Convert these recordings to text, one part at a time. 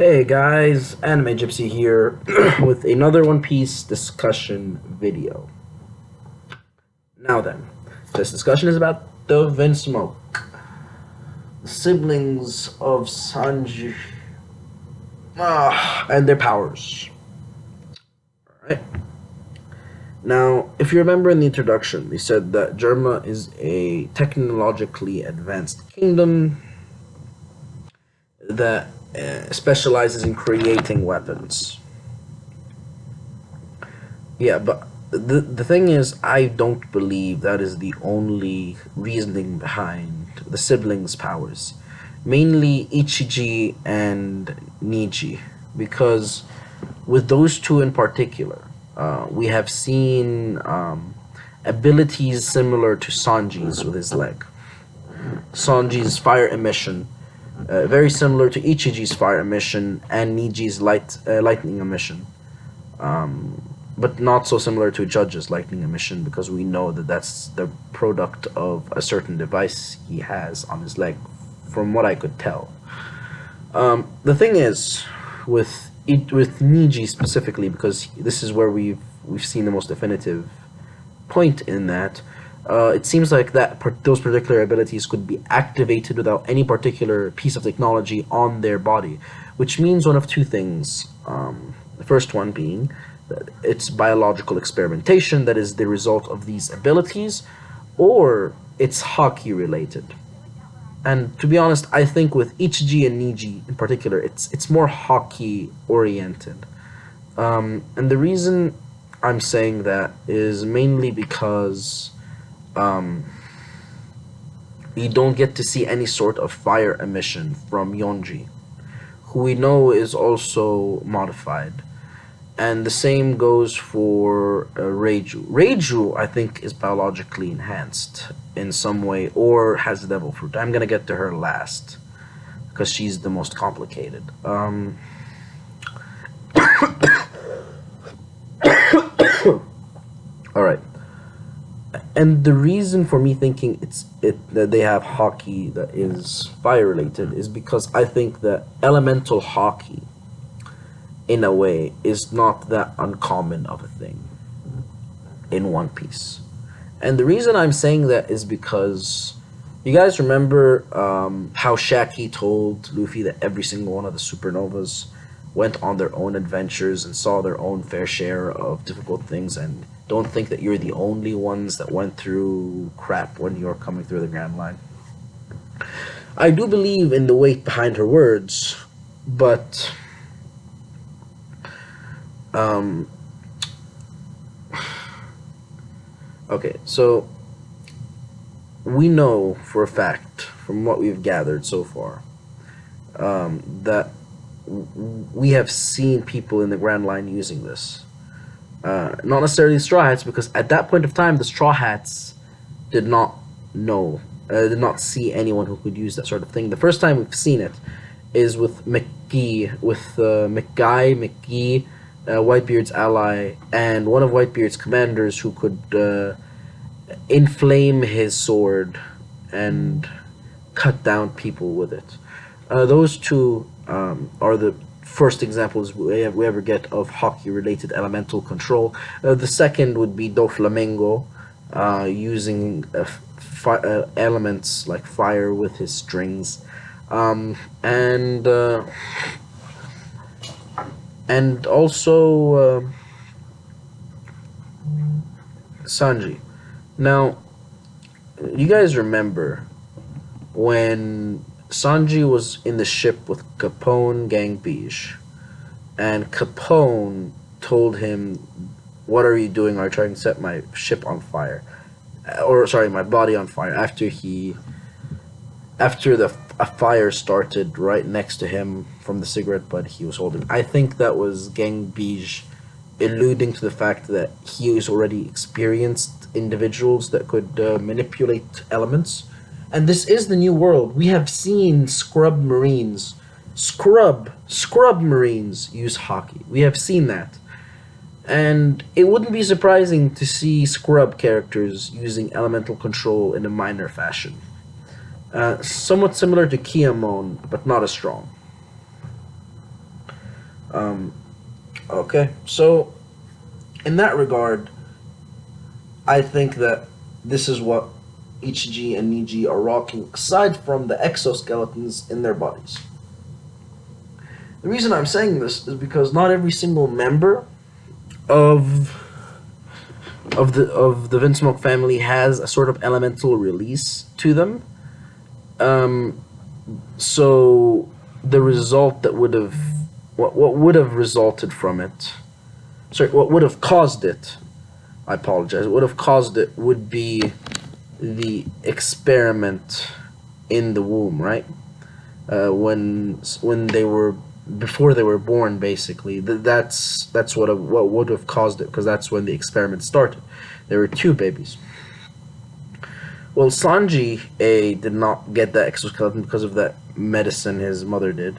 Hey guys, Anime Gypsy here with another One Piece discussion video. Now then, this discussion is about the Vinsmoke, the siblings of Sanji, and their powers. Alright. Now, if you remember in the introduction, they said that Germa is a technologically advanced kingdom that specializes in creating weapons. Yeah, but the thing is, I don't believe that is the only reasoning behind the siblings' powers. Mainly Ichiji and Niji, because with those two in particular, we have seen abilities similar to Sanji's with his leg. Sanji's fire emission, very similar to Ichiji's fire emission and Niji's lightning emission, but not so similar to Judge's lightning emission because we know that that's the product of a certain device he has on his leg, from what I could tell. The thing is, with Niji specifically, because this is where we've seen the most definitive point in that. It seems like those particular abilities could be activated without any particular piece of technology on their body, which means one of two things. The first one being that it's biological experimentation that is the result of these abilities, or it's hockey related. And to be honest, I think with Ichiji and Niji in particular, it's more hockey oriented. And the reason I'm saying that is mainly because you don't get to see any sort of fire emission from Yonji, who we know is also modified. And the same goes for Reiju. Reiju, I think, is biologically enhanced in some way or has devil fruit. I'm gonna get to her last because she's the most complicated. All right. And the reason for me thinking that they have hockey that is fire related is because I think that elemental hockey, in a way, is not that uncommon of a thing in One Piece. And the reason I'm saying that is because you guys remember how Shaki told Luffy that every single one of the supernovas went on their own adventures and saw their own fair share of difficult things, and don't think that you're the only ones that went through crap when you're coming through the Grand Line. I do believe in the weight behind her words, but okay, so we know for a fact from what we've gathered so far that we have seen people in the Grand Line using this. Not necessarily Straw Hats, because at that point of time, the Straw Hats did not did not see anyone who could use that sort of thing. The first time we've seen it is with McGee, Whitebeard's ally, and one of Whitebeard's commanders who could inflame his sword and cut down people with it. Those two are the first examples we ever get of hockey-related elemental control. The second would be Doflamingo, using elements like fire with his strings, and also Sanji. Now, you guys remember when Sanji was in the ship with Capone Gang Beige, and Capone told him, "What are you doing? Are you trying to set my ship on fire?" Or sorry, my body on fire. After a fire started right next to him from the cigarette butt he was holding. I think that was Gang Beige alluding to the fact that he is already experienced individuals that could manipulate elements. And this is the new world. We have seen scrub marines use hockey. We have seen that. And it wouldn't be surprising to see scrub characters using elemental control in a minor fashion. Somewhat similar to Kiamon, but not as strong. Okay, so in that regard, I think that this is what Ichiji and Niji are rocking, aside from the exoskeletons in their bodies. The reason I'm saying this is because not every single member of of the Vinsmoke family has a sort of elemental release to them. Um, so the result that would have what would have resulted from it, sorry, what would have caused it, I apologize, what would have caused it would be the experiment in the womb, right? When they were, before they were born, basically. That's what would have caused it, because that's when the experiment started. There were two babies. Well, Sanji did not get that exoskeleton because of that medicine his mother did,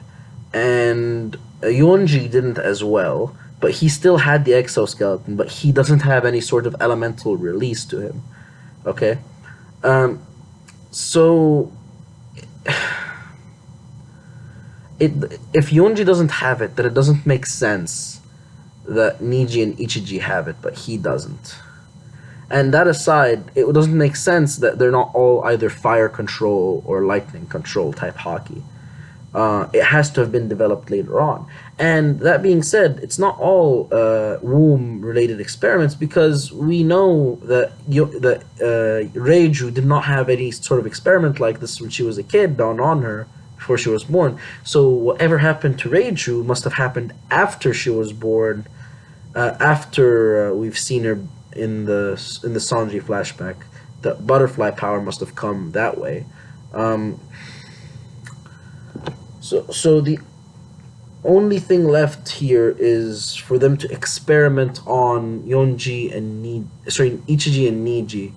and Yonji didn't as well. But he still had the exoskeleton, but he doesn't have any sort of elemental release to him. Okay, um, so if Yonji doesn't have it, then it doesn't make sense that Niji and Ichiji have it, but he doesn't. And that aside, it doesn't make sense that they're not all either fire control or lightning control type hockey. It has to have been developed later on. And that being said, it's not all womb-related experiments, because we know that Reiju did not have any sort of experiment like this when she was a kid done on her before she was born. So whatever happened to Reiju must have happened after she was born, after we've seen her in the Sanji flashback. The butterfly power must have come that way. So the only thing left here is for them to experiment on Ichiji and Niji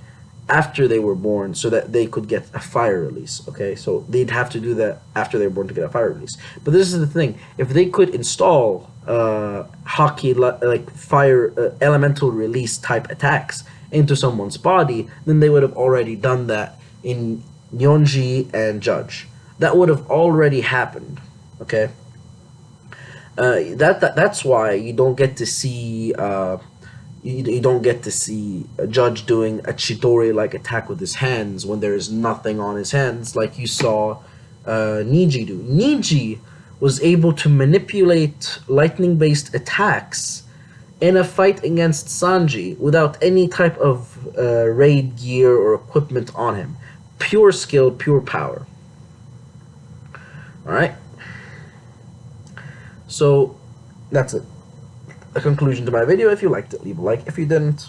after they were born, so that they could get a fire release. Okay, so they'd have to do that after they were born to get a fire release. But this is the thing: if they could install hockey like fire elemental release type attacks into someone's body, then they would have already done that in Yonji and Judge. That would have already happened. Okay, that's why you don't get to see you don't get to see a Judge doing a Chidori like attack with his hands when there is nothing on his hands, like you saw Niji do. Niji was able to manipulate lightning based attacks in a fight against Sanji without any type of raid gear or equipment on him. Pure skill, pure power. Alright? So, that's it. A conclusion to my video. If you liked it, leave a like. If you didn't,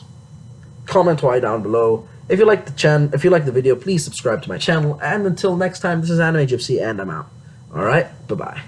comment why down below. If you like the video, please subscribe to my channel. And until next time, this is Anime Gypsy, and I'm out. Alright? Bye-bye.